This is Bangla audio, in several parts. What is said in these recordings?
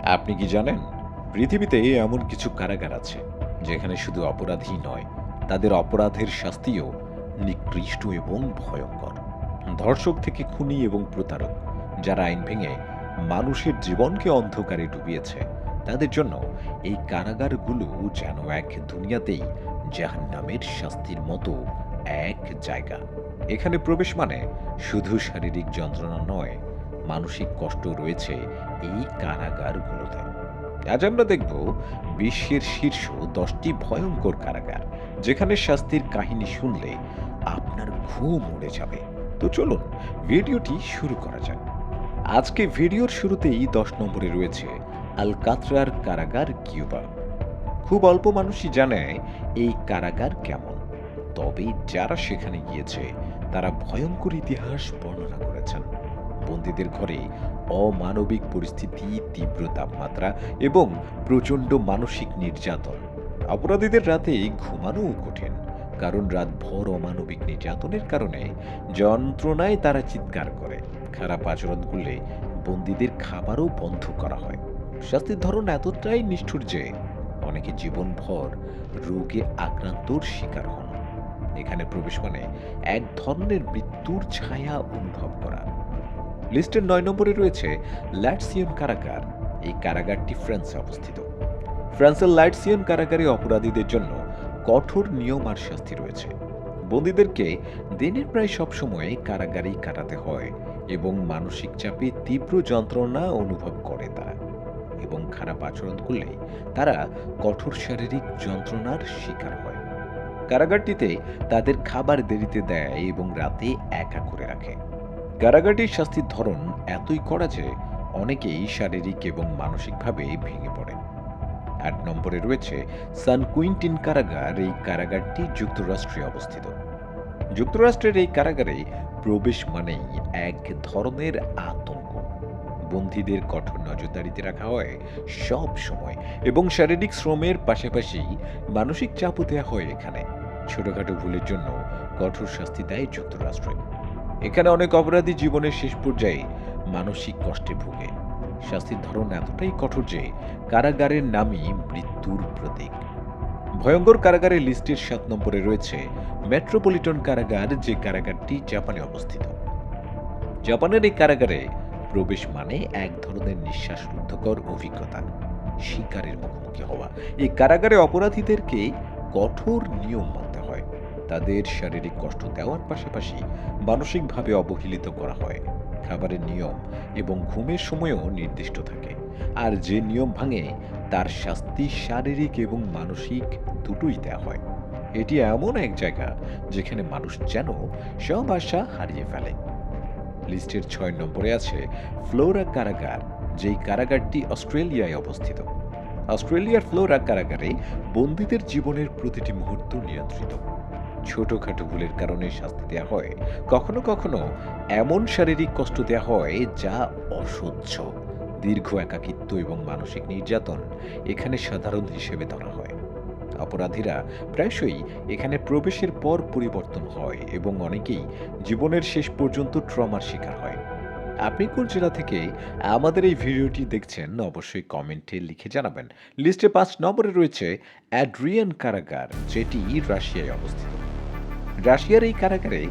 আপনি কি জানেন পৃথিবীতে এমন কিছু কারাগার আছে যেখানে শুধু অপরাধী নয়, তাদের অপরাধের শাস্তিও নিকৃষ্ট এবং ভয়ঙ্কর। ধর্ষক থেকে খুনি এবং প্রতারক যারা আইন ভেঙে মানুষের জীবনকে অন্ধকারে ডুবিয়েছে, তাদের জন্য এই কারাগারগুলো যেন এক দুনিয়াতেই জাহান্নামের শাস্তির মতো এক জায়গা। এখানে প্রবেশ মানে শুধু শারীরিক যন্ত্রণা নয়, মানসিক কষ্ট রয়েছে এই কারাগারগুলোতে। আজ আমরা দেখব বিশ্বের শীর্ষ 10টি ভয়ঙ্কর কারাগার, যেখানে শাস্তির কাহিনী শুনলে আপনার ঘুম উড়ে যাবে। তো চলুন ভিডিওটি শুরু করা যাক। আজকে ভিডিওর শুরুতেই 10 নম্বরে রয়েছে আলকাত্রার কারাগার, কিউবা। খুব অল্প মানুষই জানে এই কারাগার কেমন, তবে যারা সেখানে গিয়েছে তারা ভয়ঙ্কর ইতিহাস বর্ণনা করেছেন। বন্দীদের ঘরে অমানবিক পরিস্থিতি, তীব্র তাপমাত্রা এবং প্রচণ্ড মানসিক নির্যাতন। অপরাধীদের রাতে ঘুমানোও কঠিন, কারণ রাতভর অমানবিক নির্যাতনের কারণে যন্ত্রণায় তারা চিৎকার করে। খারাপ আচরণ করলে বন্দীদের খাবারও বন্ধ করা হয়। শাস্তির ধরন এতটাই নিষ্ঠুর যে অনেকে জীবনভর রোগে আক্রান্তর শিকার হন। এখানে প্রবেশ মানে এক ধরনের মৃত্যুর ছায়া অনুভব করা। লিস্টের 9 নম্বরে রয়েছে ল্যাটসিয়ন কারাগার। এই কারাগারটি ফ্রান্সে অবস্থিত। ফ্রান্সের ল্যাটসিয়ন কারাগারে অপরাধীদের জন্য কঠোর নিয়ম আর শাস্তি রয়েছে। বন্দীদেরকে দিনের প্রায় সব সময় কারাগারেই কাটাতে হয় এবং মানসিক চাপে তীব্র যন্ত্রণা অনুভব করে তারা। এবং খারাপ আচরণ করলে তারা কঠোর শারীরিক যন্ত্রণার শিকার হয়। কারাগারটিতে তাদের খাবার দেরিতে দেয় এবং রাতে একা করে রাখে। কারাগারটির শাস্তির ধরন এতই কড়া যে অনেকেই শারীরিক এবং মানসিকভাবে ভেঙে পড়ে। 8 নম্বরে রয়েছে সান কুইন্টিন কারাগার। এই কারাগারটি যুক্তরাষ্ট্রে অবস্থিত। যুক্তরাষ্ট্রের এই কারাগারে প্রবেশ মানেই এক ধরনের আতঙ্ক। বন্দীদের কঠোর নজরদারিতে রাখা হয় সব সময় এবং শারীরিক শ্রমের পাশাপাশি মানসিক চাপও দেওয়া হয় এখানে। ছোটখাটো ভুলের জন্য কঠোর শাস্তি দেয় যুক্তরাষ্ট্রে। এখানে অনেক অপরাধী জীবনের শেষ পর্যায়ে মানসিক কষ্টে ভোগে। শাস্তির ধরন এতটাই কঠোর যে কারাগারের নামই মৃত্যুর প্রতীক। ভয়ঙ্কর কারাগারের লিস্টের 7 নম্বরে রয়েছে মেট্রোপলিটন কারাগার, যে কারাগারটি জাপানে অবস্থিত। জাপানের এই কারাগারে প্রবেশ মানে এক ধরনের নিঃশ্বাসরুদ্ধকর অভিজ্ঞতা, শিকারের মুখোমুখি হওয়া। এই কারাগারে অপরাধীদেরকে কঠোর নিয়ম মানতে হয়। তাদের শারীরিক কষ্ট দেওয়ার পাশাপাশি মানসিকভাবে অবহেলিত করা হয়। খাবারের নিয়ম এবং ঘুমের সময়ও নির্দিষ্ট থাকে, আর যে নিয়ম ভাঙে তার শাস্তি শারীরিক এবং মানসিক দুটোই দেওয়া হয়। এটি এমন এক জায়গা যেখানে মানুষ যেন সব আশা হারিয়ে ফেলে। লিস্টের 6 নম্বরে আছে ফ্লোরা কারাগার, যেই কারাগারটি অস্ট্রেলিয়ায় অবস্থিত। অস্ট্রেলিয়ার ফ্লোরা কারাগারে বন্দীদের জীবনের প্রতিটি মুহূর্ত নিয়ন্ত্রিত। ছোটখাটো ভুলের কারণে শাস্তি দেওয়া হয়, কখনো কখনো এমন শারীরিক কষ্ট দেওয়া হয় যা অসহ্য। দীর্ঘ একাকিত্ব এবং মানসিক নির্যাতন এখানে সাধারণ হিসেবে ধরা হয়। অপরাধীরা প্রায়শই এখানে প্রবেশের পর পরিবর্তন হয় এবং অনেকেই জীবনের শেষ পর্যন্ত ট্রমার শিকার হয়। আপনি কোন জেলা থেকে আমাদের এই ভিডিওটি দেখছেন অবশ্যই কমেন্টে লিখে জানাবেন। লিস্টে 5 নম্বরে রয়েছে অ্যাড্রিয়ান কারাগার, যেটি রাশিয়ায় অবস্থিত। রাশিয়ার এই কারাগারে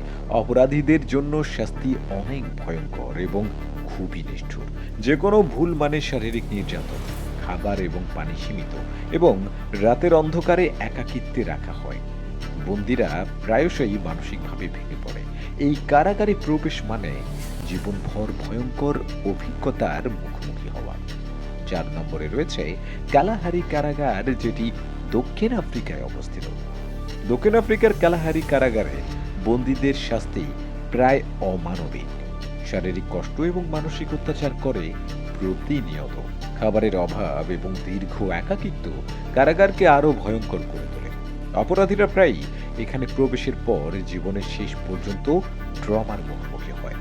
অপরাধীদের জন্য শাস্তি অনেক ভয়ঙ্কর এবং খুবই নিষ্ঠুর। যে কোনো ভুল মানে শারীরিক নির্যাতন, খাবার এবং পানি সীমিত, এবং রাতের অন্ধকারে একাকিত্বে রাখা হয়। বন্দীরা প্রায়শই মানসিকভাবে ভেঙে পড়ে। এই কারাগারে প্রবেশ মানে জীবনভর ভয়ঙ্কর অভিজ্ঞতার মুখোমুখি হওয়া। 4 নম্বরে রয়েছে কালাহারি কারাগার, যেটি দক্ষিণ আফ্রিকায় অবস্থিত। দক্ষিণ আফ্রিকার কালাহারি কারাগারে বন্দীদের শাস্তি প্রায় অমানবিক। শারীরিক কষ্ট এবং মানসিক অত্যাচার করে প্রতিনিয়ত। খাবারের অভাব এবং দীর্ঘ একাকিত্ব কারাগারকে আরো ভয়ঙ্কর করে তোলে। অপরাধীরা প্রায়ই এখানে প্রবেশের পর জীবনের শেষ পর্যন্ত ট্রমার মুখোমুখি হয়।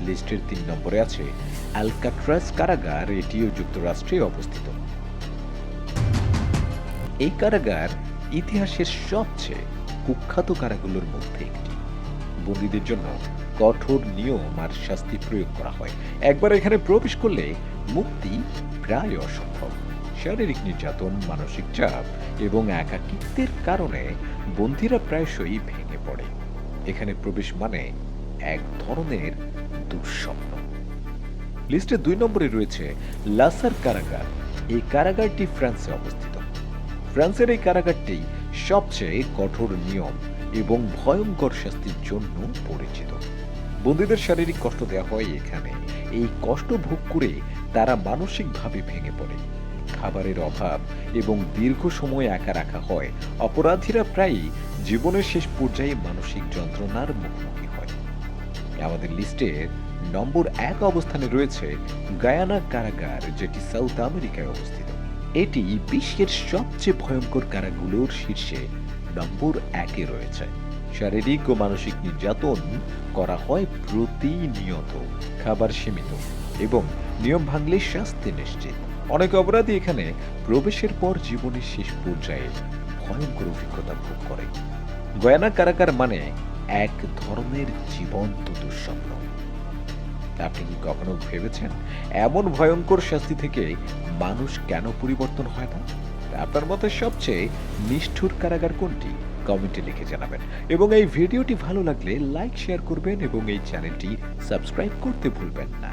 লিস্টের 3 নম্বরে আছে অ্যালকাট্রাজ কারাগার। এটিও যুক্তরাষ্ট্রে অবস্থিত। এই কারাগার ইতিহাসের সবচেয়ে কুখ্যাত কারাগুলোর মধ্যে একটি। বন্দীদের জন্য কঠোর নিয়ম আর শাস্তি প্রয়োগ করা হয়। একবার এখানে প্রবেশ করলে মুক্তি প্রায় অসম্ভব। শারীরিক নির্যাতন, মানসিক চাপ এবং একাকিত্বের কারণে বন্দীরা প্রায়শই ভেঙে পড়ে। এখানে প্রবেশ মানে এক ধরনের দুঃস্বপ্ন। লিস্টে 2 নম্বরে রয়েছে লাসার কারাগার। এই কারাগারটি ফ্রান্সে অবস্থিত। ফ্রান্সের এই কারাগারটি সবচেয়ে কঠোর নিয়ম এবং ভয়ঙ্কর শাস্তির জন্য পরিচিত। বন্দীদের শারীরিক কষ্ট দেওয়া হয় এখানে। এই কষ্ট ভোগ করে তারা মানসিকভাবে ভেঙে পড়ে। খাবারের অভাব এবং দীর্ঘ সময় একা রাখা হয়। অপরাধীরা প্রায়ই জীবনের শেষ পর্যায়ে মানসিক যন্ত্রণার মুখোমুখি হয়। আমাদের লিস্টের নম্বর 1 অবস্থানে রয়েছে গায়ানা কারাগার, যেটি সাউথ আমেরিকায় অবস্থিত। এটি বিশ্বের সবচেয়ে ভয়ঙ্কর কারাগুলোর শীর্ষে নম্বর 1-এ রয়েছে। শারীরিক ও মানসিক নির্যাতন করা হয় প্রতিনিয়ত, খাবার সীমিত এবং নিয়ম ভাঙলে শাস্তি নিশ্চিত। অনেক অপরাধী এখানে প্রবেশের পর জীবনের শেষ পর্যায়ে ভয়ঙ্কর অভিজ্ঞতা ভোগ করে। গয়ানা কারাগার মানে এক ধরনের জীবন্ত দুঃস্বপ্ন। আপনি কি কখনো ভেবেছেন এমন ভয়ঙ্কর শাস্তি থেকে মানুষ কেন পরিবর্তন হয় না? আপনার মতে সবচেয়ে নিষ্ঠুর কারাগার কোনটি? কমেন্টে লিখে জানাবেন। এবং এই ভিডিওটি ভালো লাগলে লাইক, শেয়ার করবেন এবং এই চ্যানেলটি সাবস্ক্রাইব করতে ভুলবেন না।